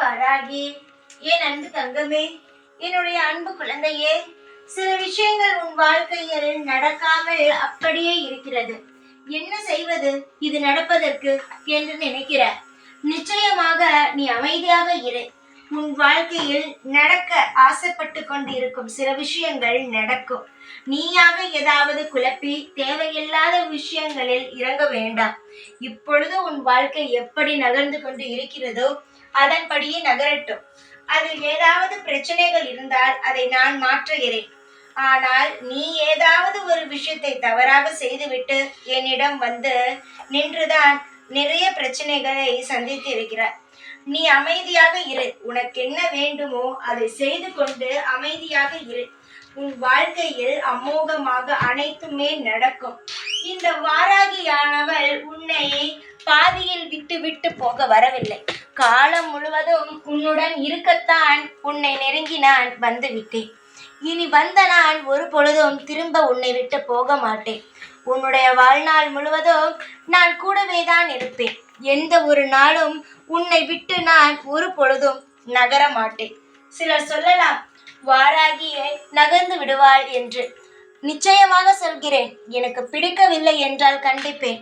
வாராகி, என் அன்பு தங்கமே, என்னுடைய அன்பு குழந்தையே, சில விஷயங்கள் உன் வாழ்க்கையில் நடக்காமல் அப்படியே இருக்கிறது. என்ன செய்வது இது நடப்பதற்கு என்று நினைக்கிற? நிச்சயமாக நீ அமைதியாக இரு. உன் வாழ்க்கையில் நடக்க ஆசைப்பட்டு கொண்டிருக்கும் சில விஷயங்கள் நடக்கும். நீயாக ஏதாவது குழப்பி தேவையில்லாத விஷயங்களில் இறங்க வேண்டாம். இப்பொழுது உன் வாழ்க்கை எப்படி நகர்ந்து கொண்டு இருக்கிறதோ அதன்படியே நகரட்டும். அதில் ஏதாவது பிரச்சனைகள் இருந்தால் அதை நான் மாற்றுகிறேன். ஆனால் நீ ஏதாவது ஒரு விஷயத்தை தவறாக செய்துவிட்டு என்னிடம் வந்து நின்றுதான் நிறைய பிரச்சனைகளை சந்தித்து இருக்கிறார். நீ அமைதியாக இரு. உனக்கு என்ன வேண்டுமோ அதை செய்து கொண்டு அமைதியாக இரு. உன் வாழ்க்கையில் அமோகமாக அனைத்துமே நடக்கும். இந்த வாராகியானவள் உன்னை பாதியில் விட்டு விட்டு போக வரவில்லை. காலம் முழுவதும் உன்னுடன் இருக்கத்தான் உன்னை நெருங்கி நான் வந்து விட்டேன். இனி வந்த நான் ஒரு பொழுதும் திரும்ப உன்னை விட்டு போக மாட்டேன். உன்னுடைய வாழ்நாள் முழுவதும் நான் கூடவே தான் இருப்பேன். எந்த ஒரு நாளும் உன்னை விட்டு நான் ஒரு பொழுதும் நகர மாட்டேன். சிலர் சொல்லலாம், வாராகியை நகர்ந்து விடுவாள் என்று. நிச்சயமாக சொல்கிறேன், எனக்கு பிடிக்கவில்லை என்றால் கண்டிப்பேன்.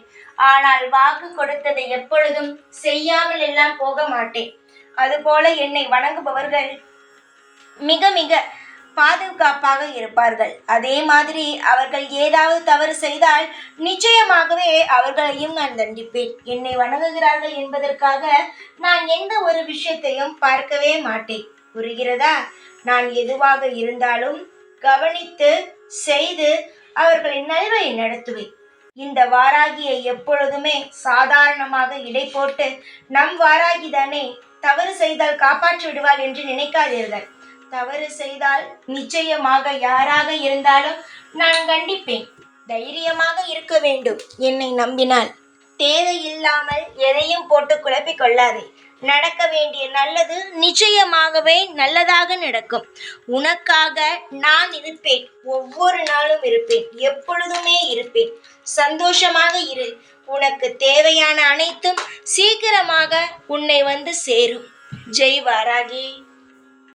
ஆனால் வாக்கு கொடுத்ததை எப்பொழுதும் செய்யாமல் எல்லாம் போக மாட்டேன். அதுபோல என்னை வணங்குபவர்கள் மிக மிக பாதுகாப்பாக இருப்பார்கள். அதே மாதிரி அவர்கள் ஏதாவது தவறு செய்தால் நிச்சயமாகவே அவர்களையும் நான் தண்டிப்பேன். என்னை வணங்குகிறார்கள் என்பதற்காக நான் எந்த ஒரு விஷயத்தையும் பார்க்கவே மாட்டேன். புரிகிறதா? நான் எதுவாக இருந்தாலும் கவனித்து செய்து அவர்களின் நல்வை நடத்துவேன். இந்த வாராகியை எப்பொழுதுமே சாதாரணமாக இடை போட்டு நம் வாராகி தானே தவறு செய்தால் காப்பாற்றி விடுவாள் என்று நினைக்காதீர்கள். தவறு செய்தால் நிச்சயமாக யாராக இருந்தாலும் நான் கண்டிப்பேன். தைரியமாக இருக்க வேண்டும். என்னை நம்பினால் தேவையில்லாமல் எதையும் போட்டு குழப்பிக் கொள்ளாதே. நடக்க வேண்டிய நல்லது நிச்சயமாகவே நல்லதாக நடக்கும். உனக்காக நான் இருப்பேன். ஒவ்வொரு நாளும் இருப்பேன். எப்பொழுதுமே இருப்பேன். சந்தோஷமாக இரு. உனக்கு தேவையான அனைத்தும் சீக்கிரமாக உன்னை வந்து சேரும். ஜெய் வாராகி.